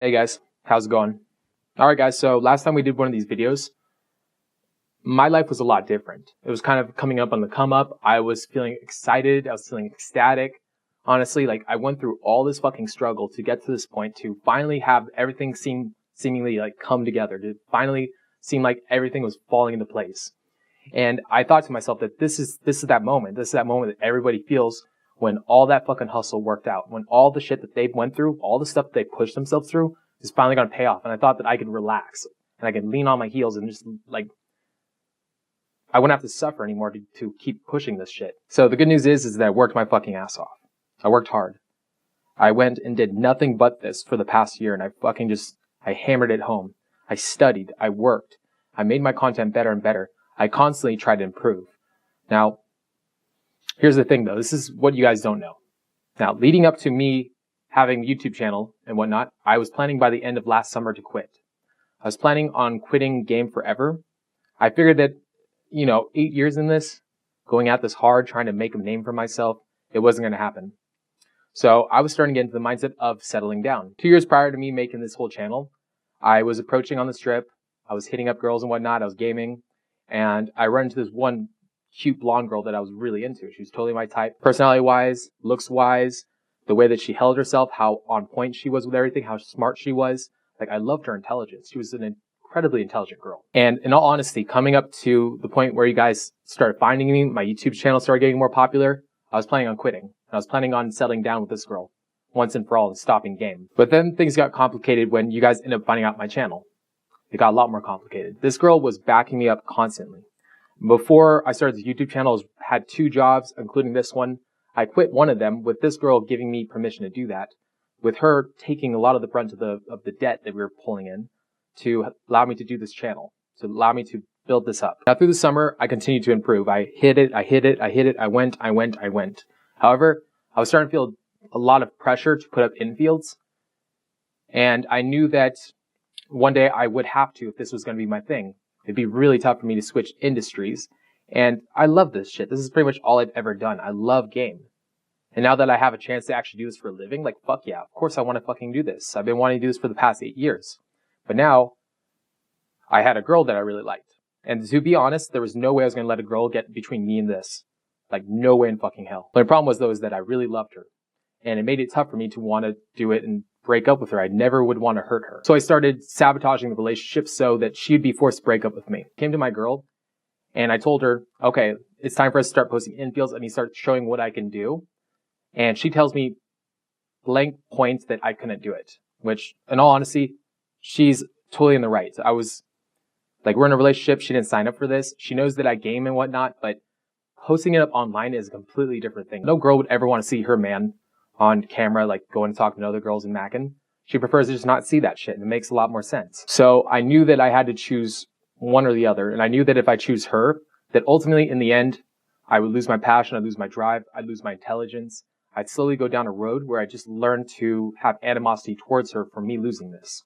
Hey guys, how's it going? Alright guys, so last time we did one of these videos, my life was a lot different. It was kind of coming up on the come up. I was feeling excited, I was feeling ecstatic. Honestly, like I went through all this fucking struggle to get to this point, to finally have everything seemingly like come together, to finally seem like everything was falling into place. And I thought to myself that this is that moment. This is that moment that everybody feels when all that fucking hustle worked out, when all the shit that they went through, all the stuff that they pushed themselves through is finally going to pay off. And I thought that I could relax and I could lean on my heels and just like, I wouldn't have to suffer anymore to keep pushing this shit. So the good news is that I worked my fucking ass off. I worked hard. I went and did nothing but this for the past year, and I hammered it home. I studied, I worked, I made my content better and better. I constantly tried to improve. Now, here's the thing though, this is what you guys don't know. Now, leading up to me having a YouTube channel and whatnot, I was planning by the end of last summer to quit. I was planning on quitting game forever. I figured that, 8 years in this, going at this hard, trying to make a name for myself, it wasn't going to happen. So I was starting to get into the mindset of settling down. 2 years prior to me making this whole channel, I was approaching on the strip, I was hitting up girls and whatnot, I was gaming, and I run into this one cute blonde girl that I was really into. She was totally my type, personality-wise, looks-wise, the way that she held herself, how on point she was with everything, how smart she was. Like, I loved her intelligence. She was an incredibly intelligent girl. And in all honesty, coming up to the point where you guys started finding me, my YouTube channel started getting more popular, I was planning on quitting. I was planning on settling down with this girl once and for all and stopping game. But then things got complicated when you guys ended up finding out my channel. It got a lot more complicated. This girl was backing me up constantly. Before I started the YouTube channel, I had 2 jobs, including this one. I quit one of them with this girl giving me permission to do that, with her taking a lot of the brunt of the debt that we were pulling in to allow me to do this channel, to allow me to build this up. Now through the summer, I continued to improve. I hit it, I went. However, I was starting to feel a lot of pressure to put up infields, and I knew that one day I would have to if this was going to be my thing. It'd be really tough for me to switch industries. And I love this shit. This is pretty much all I've ever done. I love game. And now that I have a chance to actually do this for a living, like, fuck yeah, of course I want to fucking do this. I've been wanting to do this for the past 8 years. But now, I had a girl that I really liked. And to be honest, there was no way I was going to let a girl get between me and this. Like, no way in fucking hell. The problem was, though, is that I really loved her. And it made it tough for me to want to do it and break up with her. I never would want to hurt her. So I started sabotaging the relationship so that she'd be forced to break up with me. Came to my girl, and I told her, okay, it's time for us to start posting infields. Let me start showing what I can do. And she tells me blank points that I couldn't do it, which, in all honesty, she's totally in the right. I was, like, we're in a relationship. She didn't sign up for this. She knows that I game and whatnot, but posting it up online is a completely different thing. No girl would ever want to see her man on camera, like going to talk to other girls and macking. She prefers to just not see that shit, and it makes a lot more sense. So I knew that I had to choose one or the other, and I knew that if I choose her, that ultimately in the end, I would lose my passion, I'd lose my drive, I'd lose my intelligence. I'd slowly go down a road where I just learned to have animosity towards her for me losing this.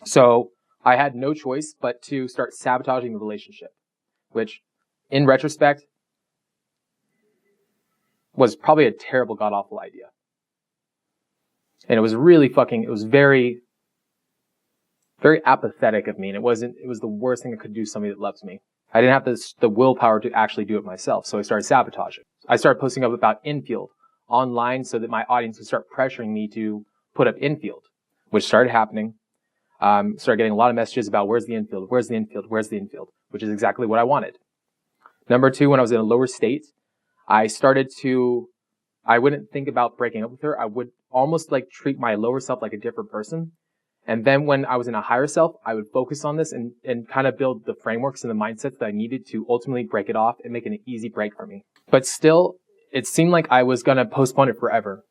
So I had no choice but to start sabotaging the relationship, which in retrospect was probably a terrible, god-awful idea. And it was really it was very, very apathetic of me, and it was the worst thing I could do to somebody that loves me. I didn't have the willpower to actually do it myself, so I started sabotaging. I started posting up about infield online so that my audience would start pressuring me to put up infield, which started happening. Started getting a lot of messages about where's the infield, which is exactly what I wanted. Number 2, when I was in a lower state, I wouldn't think about breaking up with her. I would almost like treat my lower self like a different person. And then when I was in a higher self, I would focus on this and kind of build the frameworks and the mindsets that I needed to ultimately break it off and make it an easy break for me. But still, it seemed like I was going to postpone it forever.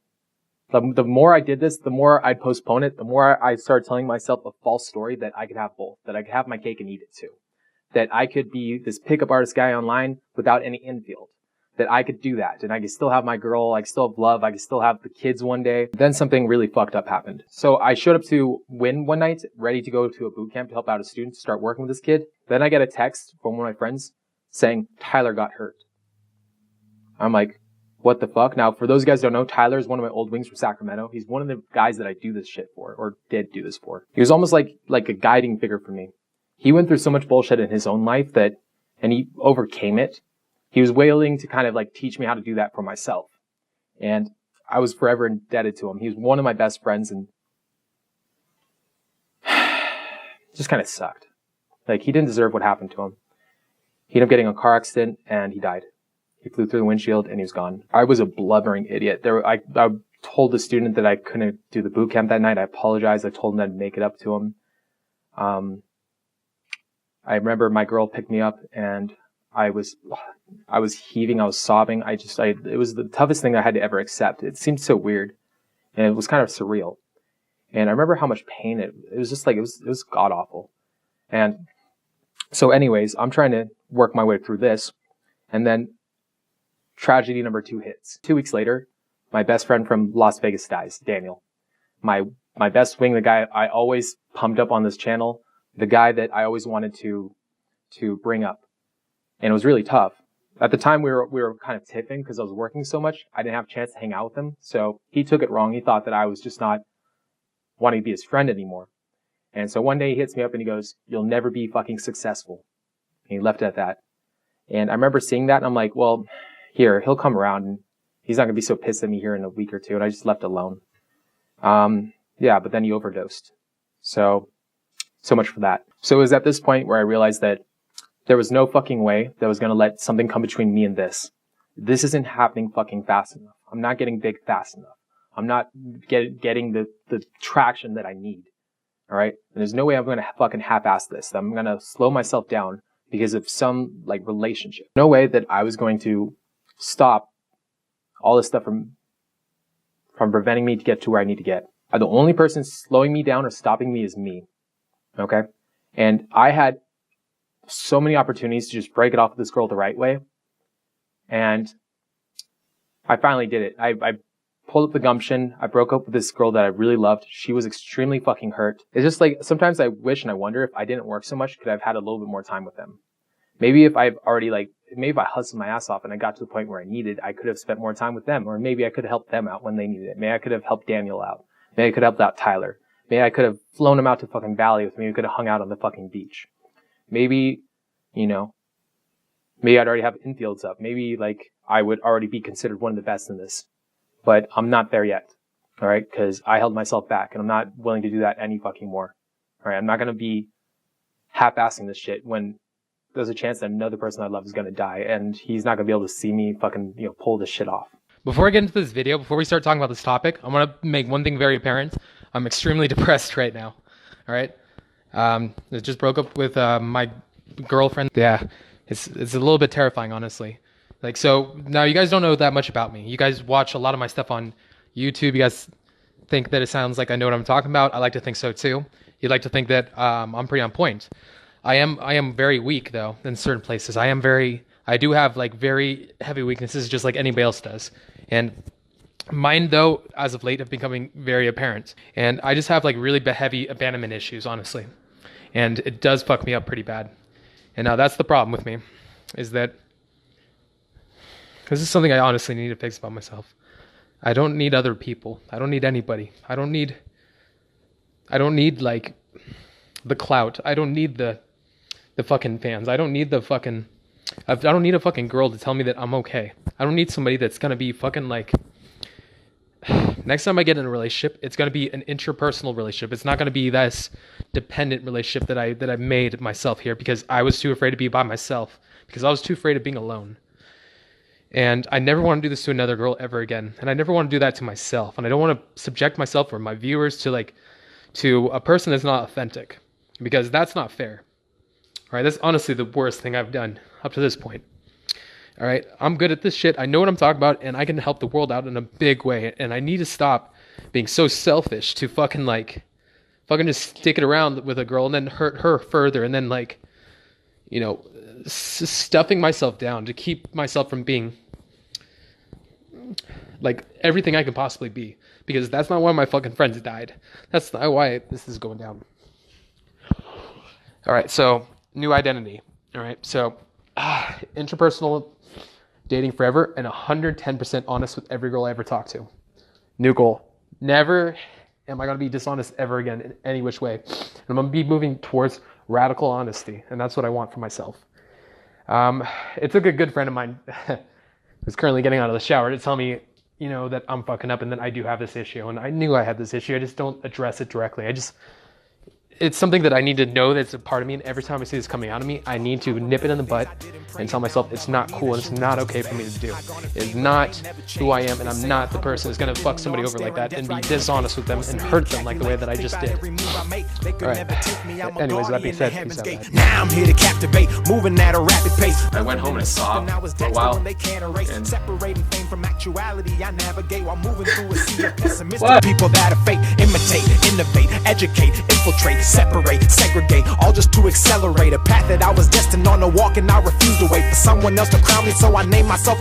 The more I did this, the more I'd postpone it, the more I started telling myself a false story that I could have both, that I could have my cake and eat it too. That I could be this pickup artist guy online without any infield. That I could do that, and I could still have my girl, I could still have love, I could still have the kids one day. Then something really fucked up happened. So I showed up to Win one night, ready to go to a boot camp to help out a student to start working with this kid. Then I get a text from one of my friends saying, Tyler got hurt. I'm like, what the fuck? Now, for those guys who don't know, Tyler is one of my old wings from Sacramento. He's one of the guys that I do this shit for, or did do this for. He was almost like a guiding figure for me. He went through so much bullshit in his own life and he overcame it. He was willing to kind of like teach me how to do that for myself. And I was forever indebted to him. He was one of my best friends, and just kind of sucked. Like, he didn't deserve what happened to him. He ended up getting in a car accident and he died. He flew through the windshield and he was gone. I was a blubbering idiot. I told the student that I couldn't do the boot camp that night. I apologized. I told him I'd make it up to him. I remember my girl picked me up and I was heaving. I was sobbing. It was the toughest thing I had to ever accept. It seemed so weird and it was kind of surreal. And I remember how much pain it was just like, it was god awful. And so anyways, I'm trying to work my way through this. And then tragedy number 2 hits. 2 weeks later, my best friend from Las Vegas dies, Daniel. My best wing, the guy I always pumped up on this channel, the guy that I always wanted to bring up. And it was really tough. At the time, we were kind of tiffing because I was working so much. I didn't have a chance to hang out with him. So he took it wrong. He thought that I was just not wanting to be his friend anymore. And so one day he hits me up and he goes, "You'll never be fucking successful." And he left it at that. And I remember seeing that and I'm like, well, here, he'll come around and he's not going to be so pissed at me here in a week or two. And I just left alone. Yeah, but then he overdosed. So much for that. So it was at this point where I realized that there was no fucking way that I was going to let something come between me and this. This isn't happening fucking fast enough. I'm not getting big fast enough. I'm not getting the traction that I need. All right? And there's no way I'm going to fucking half-ass this. I'm going to slow myself down because of some like relationship. No way that I was going to stop all this stuff from preventing me to get to where I need to get. The only person slowing me down or stopping me is me. Okay? And I had so many opportunities to just break it off with this girl the right way. And I finally did it. I pulled up the gumption. I broke up with this girl that I really loved. She was extremely fucking hurt. It's just like, sometimes I wish and I wonder if I didn't work so much, could I have had a little bit more time with them? Maybe if I hustled my ass off and I got to the point where I could have spent more time with them. Or maybe I could have helped them out when they needed it. Maybe I could have helped Daniel out. Maybe I could have helped out Tyler. Maybe I could have flown him out to fucking Valley with me. We could have hung out on the fucking beach. Maybe, maybe I'd already have infields up. Maybe like I would already be considered one of the best in this. But I'm not there yet. All right? Because I held myself back and I'm not willing to do that any fucking more. All right? I'm not going to be half-assing this shit when there's a chance that another person I love is going to die and he's not going to be able to see me fucking, pull this shit off. Before I get into this video, before we start talking about this topic, I want to make one thing very apparent. I'm extremely depressed right now. All right? I just broke up with my girlfriend. Yeah, it's a little bit terrifying, honestly. Like, so now you guys don't know that much about me. You guys watch a lot of my stuff on YouTube. You guys think that it sounds like I know what I'm talking about. I like to think so too. You'd like to think that I'm pretty on point. I am very weak though in certain places. I do have like very heavy weaknesses just like anybody else does. And mine though, as of late, have becoming very apparent. And I just have like really heavy abandonment issues, honestly. And it does fuck me up pretty bad. And now that's the problem with me, is that, because this is something I honestly need to fix about myself. I don't need other people. I don't need anybody. I don't need like the clout. I don't need the fucking fans. I don't need a fucking girl to tell me that I'm okay. I don't need somebody that's going to be fucking like, next time I get in a relationship, it's going to be an interpersonal relationship. It's not going to be this dependent relationship that I made myself here because I was too afraid to be by myself, because I was too afraid of being alone. And I never want to do this to another girl ever again. And I never want to do that to myself. And I don't want to subject myself or my viewers to a person that's not authentic, because that's not fair. All right, that's honestly the worst thing I've done up to this point. All right, I'm good at this shit. I know what I'm talking about, and I can help the world out in a big way. And I need to stop being so selfish to fucking just stick it around with a girl and then hurt her further, and then stuffing myself down to keep myself from being like everything I could possibly be, because that's not why my fucking friends died. That's not why this is going down. All right, so new identity. All right, so interpersonal dating forever, and 110% honest with every girl I ever talk to. New goal. Never am I going to be dishonest ever again in any which way. And I'm going to be moving towards radical honesty, and that's what I want for myself. It took a good friend of mine who's currently getting out of the shower to tell me, that I'm fucking up and that I do have this issue. And I knew I had this issue. I just don't address it directly. It's something that I need to know that's a part of me, and every time I see this coming out of me, I need to nip it in the butt and tell myself it's not cool and it's not okay for me to do. It's not who I am, and I'm not the person who's going to fuck somebody over like that and be dishonest with them and hurt them like the way that I just did. Alright, anyways, that being said, peace out, guys. Now I'm here to captivate, moving at a rapid pace. I went home and I sobbed for a while. And separating fame from actuality, I navigate while moving through a sea of pessimistic people that are fake, imitate, innovate, educate, infiltrate, separate, segregate, all just to accelerate a path that I was destined on to walk, and I refused to wait for someone else to crown me, so I named myself